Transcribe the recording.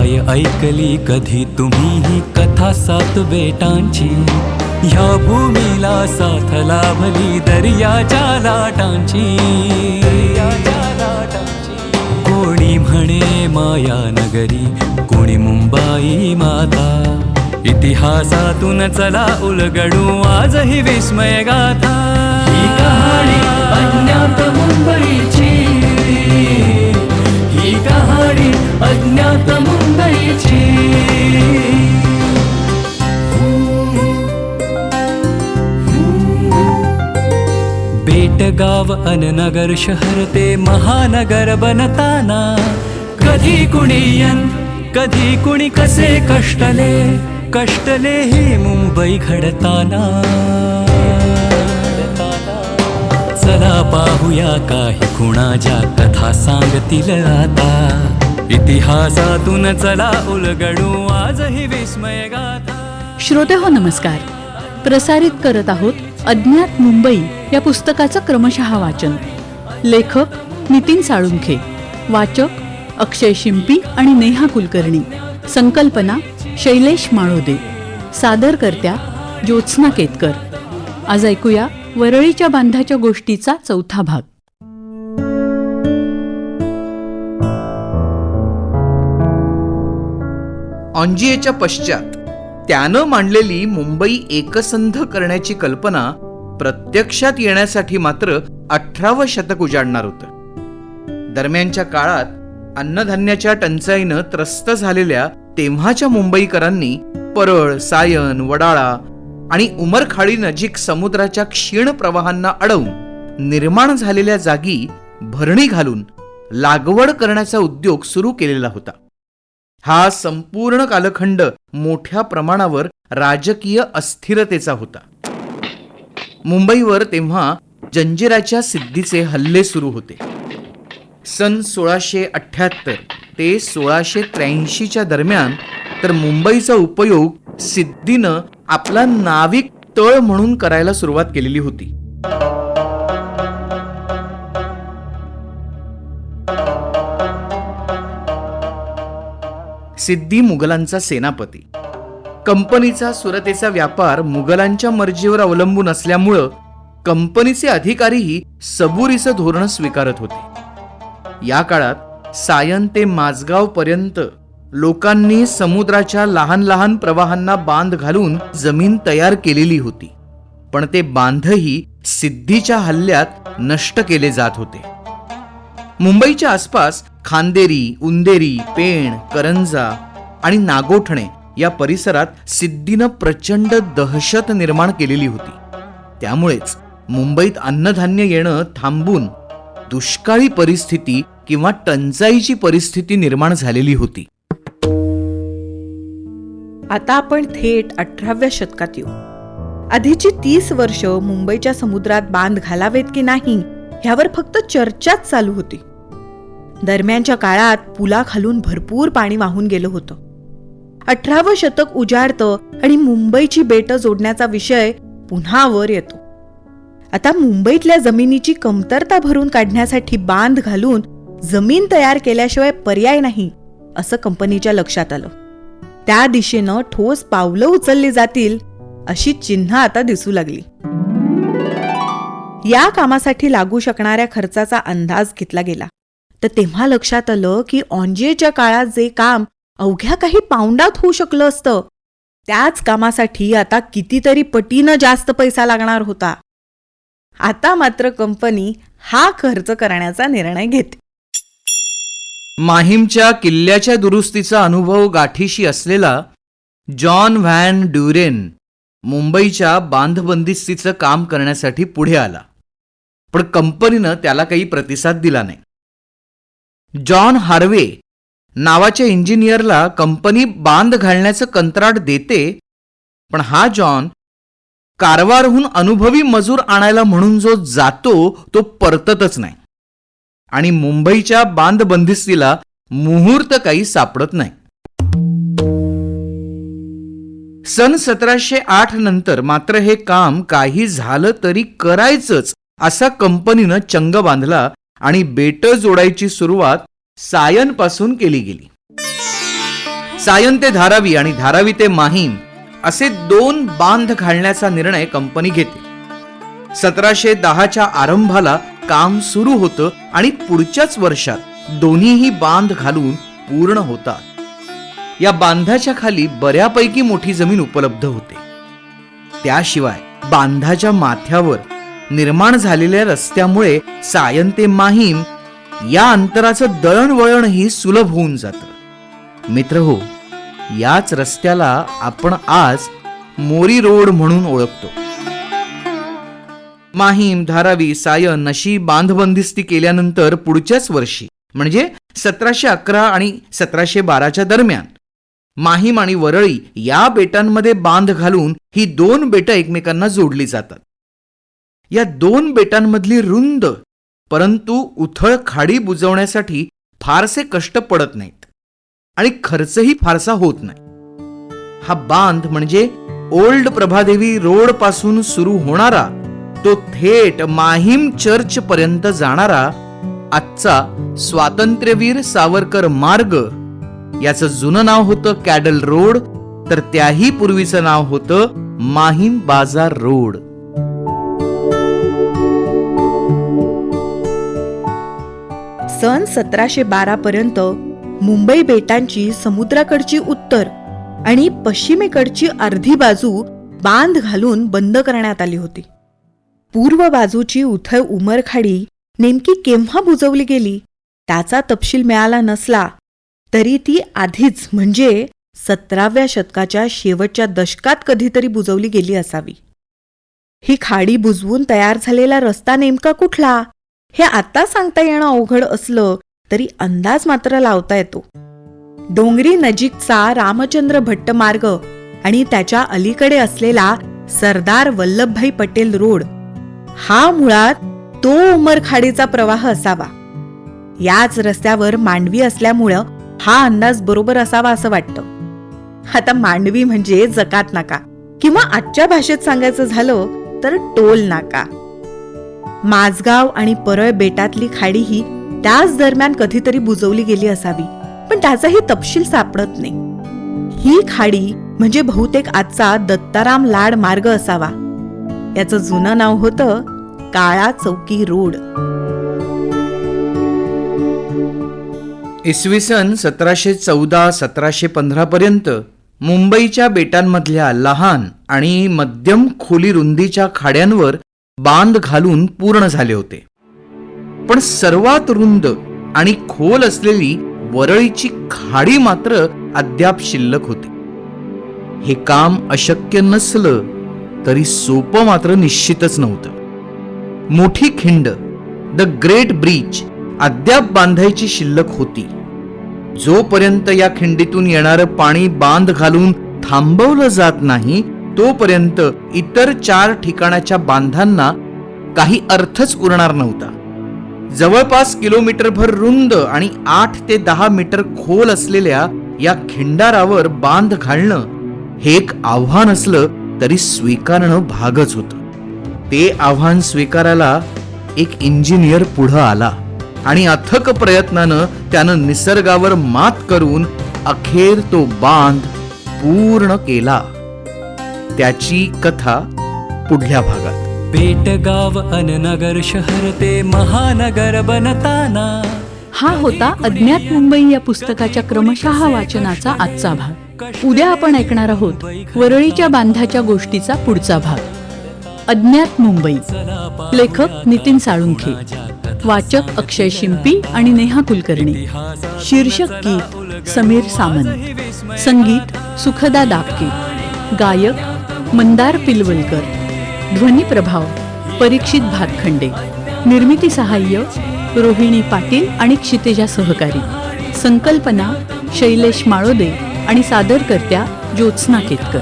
काय ऐकली कधी तुम्ही ही कथा सात बेटांची? ह्या भूमीला साथ लाभली दर्याच्या लाटांची. कोणी म्हणे माया नगरी, कोणी मुंबई माता. इतिहासातून चला उलगडू आजही विस्मय गाथा. ही कहाणी अज्ञात मुंबईची, ही कहाणी अज्ञात मुंबईची. बेटगाव अन नगर शहर ते महानगर बनताना कधी कुणी कधी कुणी कसे कष्टले ही मुंबई घडताना. चला पाहूया काही खुणा ज्या कथा सांगतील आता. इतिहासातून चला उलगडू आजही विस्मय गाथा. श्रोतेहो नमस्कार. प्रसारित करत आहोत अज्ञात मुंबई या पुस्तकाचं क्रमशः वाचन. लेखक नितीन साळुंखे, वाचक अक्षय शिंपी आणि नेहा कुलकर्णी. संकल्पना शैलेश माळोदे. सादरकर्त्या ज्योत्स्ना केतकर. आज ऐकूया वरळीच्या बांधाच्या गोष्टीचा चौथा भाग. ऑन्जिएच्या पश्चात त्यानं मांडलेली मुंबई एकसंध करण्याची कल्पना प्रत्यक्षात येण्यासाठी मात्र 18वं शतक उजाडणार होतं. दरम्यानच्या काळात अन्नधान्याच्या टंचाईनं त्रस्त झालेल्या तेव्हाच्या मुंबईकरांनी परळ, सायन, वडाळा आणि उमरखाडी नजीक समुद्राच्या क्षीण प्रवाहांना अडवून निर्माण झालेल्या जागी भरणी घालून लागवड करण्याचा उद्योग सुरू केलेला होता. हा संपूर्ण कालखंड मोठ्या प्रमाणावर राजकीय अस्थिरतेचा होता. मुंबईवर तेव्हा जंजिराच्या सिद्धीचे हल्ले सुरू होते. सन 1678 ते 1683 दरम्यान तर मुंबईचा उपयोग सिद्धीनं आपला नाविक तळ म्हणून करायला सुरुवात केलेली होती. सिद्धी मुघलांचा सेनापती. कंपनीचा सुरतेचा व्यापार मुघलांच्या मर्जीवर अवलंबून असल्यामुळं कंपनीचे अधिकारीही सबुरीचं धोरण स्वीकारत होते. या काळात सायन ते माझगाव पर्यंत लोकांनी समुद्राच्या लहान लहान प्रवाहांना बांध घालून जमीन तयार केलेली होती. पण ते बांधही सिद्धीच्या हल्ल्यात नष्ट केले जात होते. मुंबईच्या आसपास खांदेरी, उंदेरी, पेण, करंजा आणि नागोठणे या परिसरात सिद्धीनं प्रचंड दहशत निर्माण केलेली होती. त्यामुळेच मुंबईत अन्नधान्य येणं थांबून दुष्काळी परिस्थिती किंवा टंचाईची परिस्थिती निर्माण झालेली होती. आता आपण थेट 18व्या शतकात येऊ. आधीची 30 वर्ष मुंबईच्या समुद्रात बांध घालावेत की नाही ह्यावर फक्त चर्चाच चालू होती. दरम्यानच्या काळात पुलाखालून भरपूर पाणी वाहून गेलं होतं. 18वं शतक उजाडतं आणि मुंबईची बेटं जोडण्याचा विषय पुन्हा वर येतो. आता मुंबईतल्या जमिनीची कमतरता भरून काढण्यासाठी बांध घालून जमीन तयार केल्याशिवाय पर्याय नाही असं कंपनीच्या लक्षात आलं. त्या दिशेनं ठोस पावलं उचलली जातील अशी चिन्ह आता दिसू लागली. या कामासाठी लागू शकणाऱ्या खर्चाचा अंदाज घेतला गेला तर तेव्हा लक्षात आलं की ऑन्जिएच्या काळात जे काम अवघ्या काही पाऊंडात होऊ शकलं असतं त्याच कामासाठी आता कितीतरी पटीनं जास्त पैसा लागणार होता. आता मात्र कंपनी हा खर्च करण्याचा निर्णय घेते. माहीमच्या किल्ल्याच्या दुरुस्तीचा अनुभव गाठीशी असलेला जॉन व्हॅन ड्युरेन मुंबईच्या बांधबंदिस्तीचं काम करण्यासाठी पुढे आला. पण कंपनीनं त्याला काही प्रतिसाद दिला नाही. जॉन हार्वे नावाच्या इंजिनियरला कंपनी बांध घालण्याचं कंत्राट देते, पण हा जॉन कारवारहून अनुभवी मजूर आणायला म्हणून जो जातो तो परततच नाही आणि मुंबईच्या बांधबंदिस्तीला मुहूर्त काही सापडत नाही. सन 1708 नंतर मात्र हे काम काही झालं तरी करायचंच असा कंपनीनं चंग बांधला आणि बेटं जोडायची सुरुवात सायन पासून केली गेली. सायन ते धारावी आणि धारावी ते माहीम असे 2 बांध घालण्याचा निर्णय कंपनी घेते. 1710च्या आरंभाला काम सुरू होतं आणि पुढच्याच वर्षात दोन्हीही बांध घालून पूर्ण होतात. या बांधाच्या खाली बऱ्यापैकी मोठी जमीन उपलब्ध होते. त्याशिवाय बांधाच्या माथ्यावर निर्माण झालेल्या रस्त्यामुळे सायन ते माहीम या अंतराचं दळणवळणही सुलभ होऊन जातं. मित्रहो, याच रस्त्याला आपण आज मोरी रोड म्हणून ओळखतो. माहीम, धारावी, सायन अशी बांधबंदिस्ती केल्यानंतर पुढच्याच वर्षी म्हणजे 1711 आणि 1712च्या दरम्यान माहीम आणि वरळी या बेटांमध्ये बांध घालून ही 2 बेटं एकमेकांना जोडली जातात. या 2 बेटांमधली रुंद परंतु उथळ खाडी बुजवण्यासाठी फारसे कष्ट पडत नाहीत आणि खर्चही फारसा होत नाही. हा बांध म्हणजे ओल्ड प्रभादेवी रोड पासून सुरू होणारा तो थेट माहीम चर्च पर्यंत जाणारा आजचा स्वातंत्र्यवीर सावरकर मार्ग. याचं जुनं नाव होतं कॅडल रोड, तर त्याही पूर्वीचं नाव होतं माहीम बाजार रोड. सन 1712 पर्यंत मुंबई बेटांची समुद्राकडची उत्तर आणि पश्चिमेकडची अर्धी बाजू बांध घालून बंद करण्यात आली होती. पूर्व बाजूची उथळ उमरखाडी नेमकी केव्हा बुजवली गेली त्याचा तपशील मिळाला नसला तरी ती आधीच म्हणजे 17व्या शतकाच्या शेवटच्या दशकात कधीतरी बुजवली गेली असावी. ही खाडी बुजवून तयार झालेला रस्ता नेमका कुठला हे आता सांगता येणं अवघड असलं तरी अंदाज मात्र लावता येतो. डोंगरी नजीकचा रामचंद्र भट्ट मार्ग आणि त्याच्या अलीकडे असलेला सरदार वल्लभभाई पटेल रोड हा मुळात तो उमरखाडीचा प्रवाह असावा. याच रस्त्यावर मांडवी असल्यामुळं हा अंदाज बरोबर असावा असं वाटतं. आता मांडवी म्हणजे जकात नाका किंवा आजच्या भाषेत सांगायचं झालं तर टोल नाका. माझगाव आणि परळ बेटातली खाडी ही त्याच दरम्यान कधीतरी बुजवली गेली असावी, पण त्याचाही तपशील सापडत नाही. ही खाडी म्हणजे बहुतेक आजचा दत्ताराम लाड मार्ग असावा. याचं जुनं नाव होतं काळा चौकी रोड. इसवी सन 1714-1715 पर्यंत मुंबईच्या बेटांमधल्या लहान आणि मध्यम खोली रुंदीच्या खाड्यांवर बांध घालून पूर्ण झाले होते. पण सर्वात रुंद आणि खोल असलेली वरळीची खाडी मात्र अद्याप शिल्लक होती. हे काम अशक्य नसलं तरी सोपं मात्र निश्चितच नव्हतं. मोठी खिंड द ग्रेट ब्रिज अद्याप बांधायची शिल्लक होती. जोपर्यंत या खिंडीतून येणारं पाणी बांध घालून थांबवलं जात नाही तोपर्यंत इतर 4 ठिकाणाच्या बांधांना काही अर्थच उरणार नव्हता. जवळपास किलोमीटरभर रुंद आणि 8 ते 10 मीटर खोल असलेल्या या खिंडारावर बांध घालणं हे एक आव्हान असलं तरी स्वीकारणं भागच होतं. ते आव्हान स्वीकारायला एक इंजिनियर पुढं आला आणि अथक प्रयत्नानं त्यानं निसर्गावर मात करून अखेर तो बांध पूर्ण केला. त्याची कथा पुढल्या भागात. पेटगाव अन नगर शहर ते महानगर बनताना. हा होता अज्ञात मुंबई या पुस्तकाच्या क्रमशः वाचनाचा आजचा भाग. उद्या आपण ऐकणार आहोत वरळीच्या बांधाच्या गोष्टीचा पुढचा भाग. अज्ञात मुंबई. लेखक नितीन साळुंखे. वाचक अक्षय शिंपी आणि नेहा कुलकर्णी. शीर्षक गीत समीर सामंत. संगीत सुखदा दापके. गायक मंदार पिलवलकर. ध्वनी प्रभाव परीक्षित भातखंडे. निर्मिती सहाय्य रोहिणी पाटील आणि क्षितेजा सहकारी. संकल्पना शैलेश माळोदे आणि सादरकर्त्या ज्योत्स्ना केतकर.